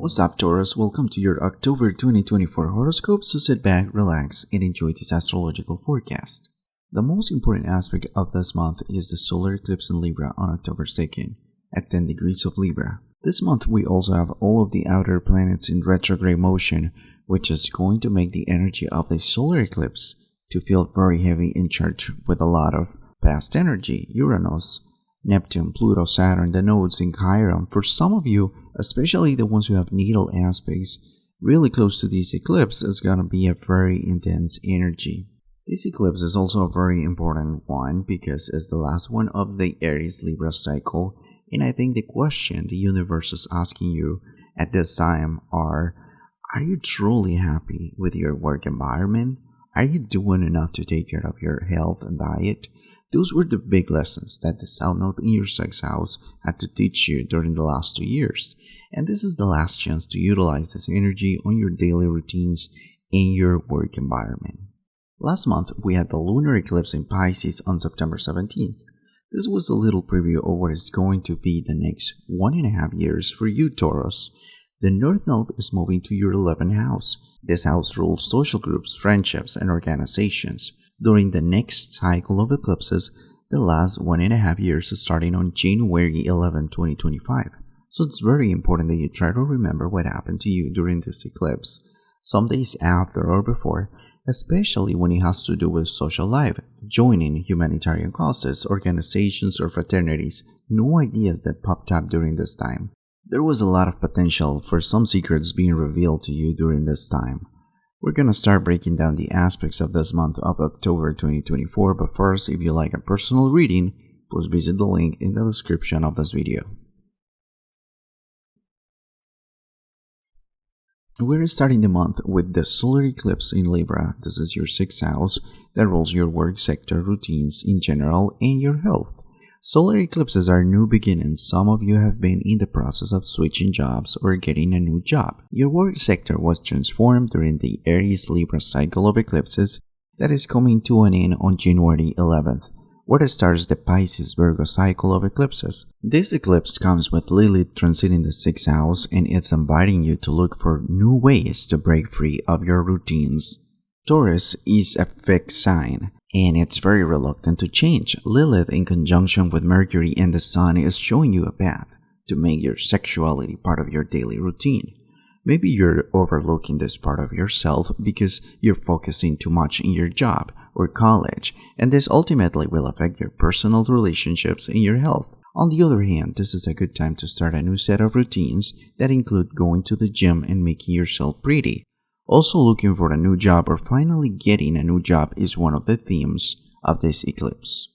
What's up, Taurus? Welcome to your October 2024 horoscope, so sit back, relax, and enjoy this astrological forecast. The most important aspect of this month is the solar eclipse in Libra on October 2nd, at 10 degrees of Libra. This month, we also have all of the outer planets in retrograde motion, which is going to make the energy of the solar eclipse to feel very heavy and charged with a lot of past energy. Uranus, Neptune, Pluto, Saturn, the nodes in Chiron. For some of you, especially the ones who have natal aspects really close to this eclipse, is going to be a very intense energy. This eclipse is also a very important one because it's the last one of the Aries Libra cycle, and I think the question the universe is asking you at this time are you truly happy with your work environment? Are you doing enough to take care of your health and diet? Those were the big lessons that the South Node in your 6th house had to teach you during the last 2 years. And this is the last chance to utilize this energy on your daily routines and your work environment. Last month, we had the lunar eclipse in Pisces on September 17th. This was a little preview of what is going to be the next 1.5 years for you, Taurus. The North Node is moving to your 11th house. This house rules social groups, friendships, and organizations. During the next cycle of eclipses, the last 1.5 years starting on January 11, 2025. So it's very important that you try to remember what happened to you during this eclipse, some days after or before, especially when it has to do with social life, joining humanitarian causes, organizations, or fraternities. New ideas that popped up during this time. There was a lot of potential for some secrets being revealed to you during this time. We're gonna start breaking down the aspects of this month of October 2024, but first, if you like a personal reading, please visit the link in the description of this video. We're starting the month with the solar eclipse in Libra. This is your 6th house that rules your work sector, routines in general, and your health. Solar eclipses are new beginnings. Some of you have been in the process of switching jobs or getting a new job. Your work sector was transformed during the Aries Libra cycle of eclipses that is coming to an end on January 11th, where it starts the Pisces Virgo cycle of eclipses. This eclipse comes with Lilith transiting the 6th house, and it's inviting you to look for new ways to break free of your routines. Taurus is a fixed sign, and it's very reluctant to change. Lilith, in conjunction with Mercury and the Sun, is showing you a path to make your sexuality part of your daily routine. Maybe you're overlooking this part of yourself because you're focusing too much in your job or college, and this ultimately will affect your personal relationships and your health. On the other hand, this is a good time to start a new set of routines that include going to the gym and making yourself pretty. Also, looking for a new job or finally getting a new job is one of the themes of this eclipse.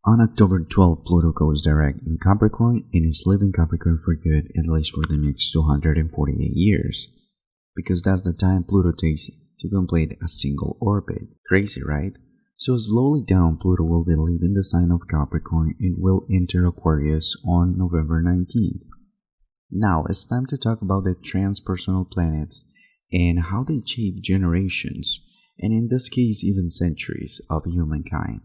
On October 12, Pluto goes direct in Capricorn and is leaving Capricorn for good, at least for the next 248 years. Because that's the time Pluto takes to complete a single orbit. Crazy, right? So slowly down, Pluto will be leaving the sign of Capricorn and will enter Aquarius on November 19th. Now, it's time to talk about the transpersonal planets and how they shape generations, and in this case even centuries, of humankind.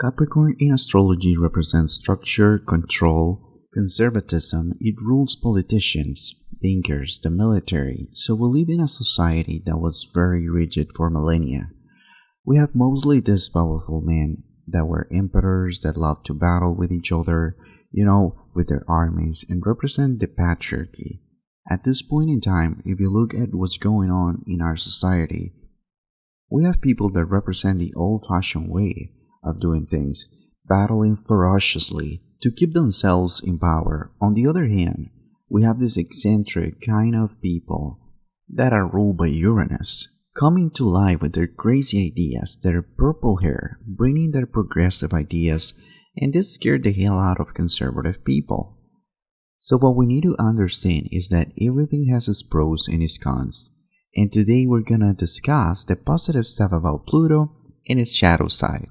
Capricorn in astrology represents structure, control, conservatism. It rules politicians, thinkers, the military, so we live in a society that was very rigid for millennia. We have mostly these powerful men that were emperors that loved to battle with each other, with their armies, and represent the patriarchy. At this point in time, if you look at what's going on in our society, we have people that represent the old-fashioned way of doing things, battling ferociously to keep themselves in power. On the other hand, we have this eccentric kind of people that are ruled by Uranus, coming to life with their crazy ideas, their purple hair, bringing their progressive ideas, and this scared the hell out of conservative people. So what we need to understand is that everything has its pros and its cons, and today we're gonna discuss the positive stuff about Pluto and its shadow side.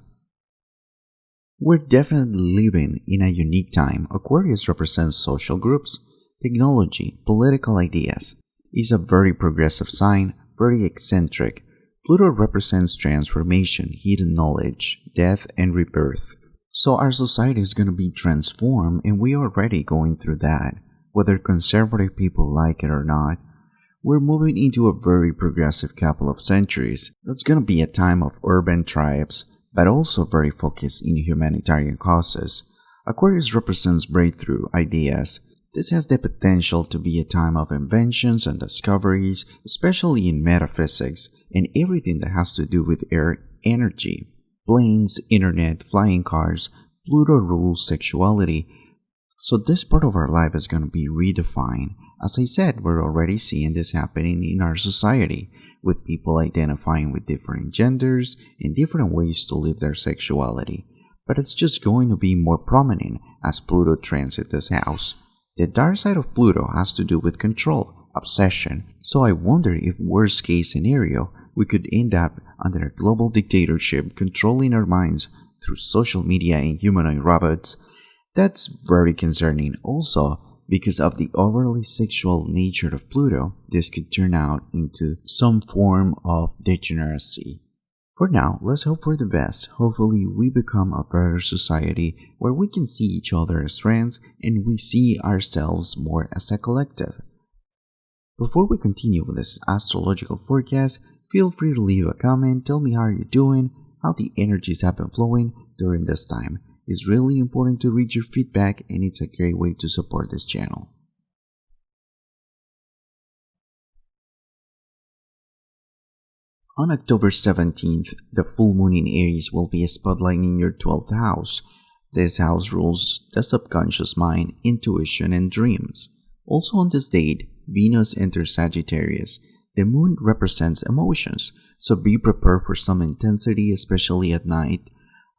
We're definitely living in a unique time. Aquarius represents social groups, technology, political ideas. It's a very progressive sign, very eccentric. Pluto represents transformation, hidden knowledge, death, and rebirth. So our society is going to be transformed, and we are already going through that, whether conservative people like it or not. We're moving into a very progressive couple of centuries. That's going to be a time of urban tribes, but also very focused in humanitarian causes. Aquarius represents breakthrough ideas. This has the potential to be a time of inventions and discoveries, especially in metaphysics and everything that has to do with air energy. Planes, internet, flying cars, Pluto rules sexuality. So this part of our life is going to be redefined. As I said, we're already seeing this happening in our society, with people identifying with different genders and different ways to live their sexuality. But it's just going to be more prominent as Pluto transits this house. The dark side of Pluto has to do with control, obsession, so I wonder if worst case scenario, we could end up under a global dictatorship controlling our minds through social media and humanoid robots. That's very concerning also because of the overly sexual nature of Pluto. This could turn out into some form of degeneracy. For now, let's hope for the best. Hopefully we become a better society where we can see each other as friends and we see ourselves more as a collective. Before we continue with this astrological forecast, feel free to leave a comment, tell me how you're doing, how the energies have been flowing during this time. It's really important to read your feedback, and it's a great way to support this channel. On October 17th, the full moon in Aries will be spotlighting your 12th house. This house rules the subconscious mind, intuition, and dreams. Also on this date, Venus enters Sagittarius. The moon represents emotions, so be prepared for some intensity, especially at night.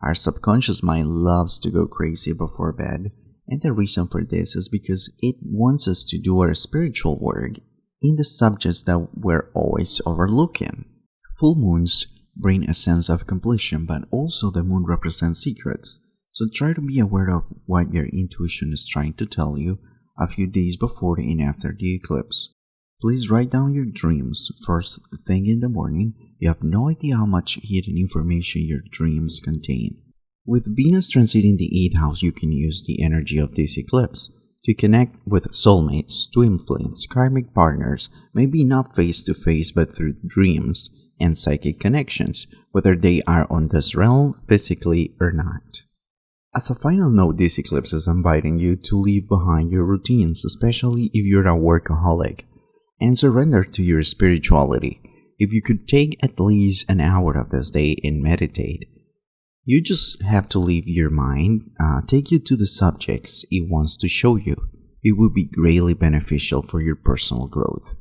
Our subconscious mind loves to go crazy before bed, and the reason for this is because it wants us to do our spiritual work in the subjects that we're always overlooking. Full moons bring a sense of completion, but also the moon represents secrets, so try to be aware of what your intuition is trying to tell you a few days before and after the eclipse. Please write down your dreams first thing in the morning. You have no idea how much hidden information your dreams contain. With Venus transiting the 8th house, you can use the energy of this eclipse to connect with soulmates, twin flames, karmic partners, maybe not face to face but through dreams and psychic connections, whether they are on this realm physically or not. As a final note, this eclipse is inviting you to leave behind your routines, especially if you're a workaholic, and surrender to your spirituality. If you could take at least an hour of this day and meditate, you just have to leave your mind take you to the subjects it wants to show you. It will be greatly beneficial for your personal growth.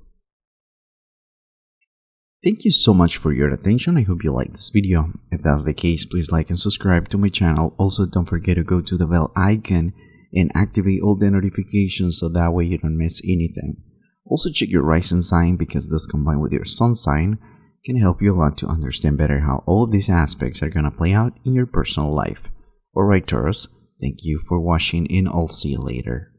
Thank you so much for your attention. I hope you liked this video. If that's the case, please like and subscribe to my channel. Also, don't forget to go to the bell icon and activate all the notifications so that way you don't miss anything. Also, check your rising sign because this combined with your sun sign can help you a lot to understand better how all of these aspects are going to play out in your personal life. Alright Taurus, thank you for watching and I'll see you later.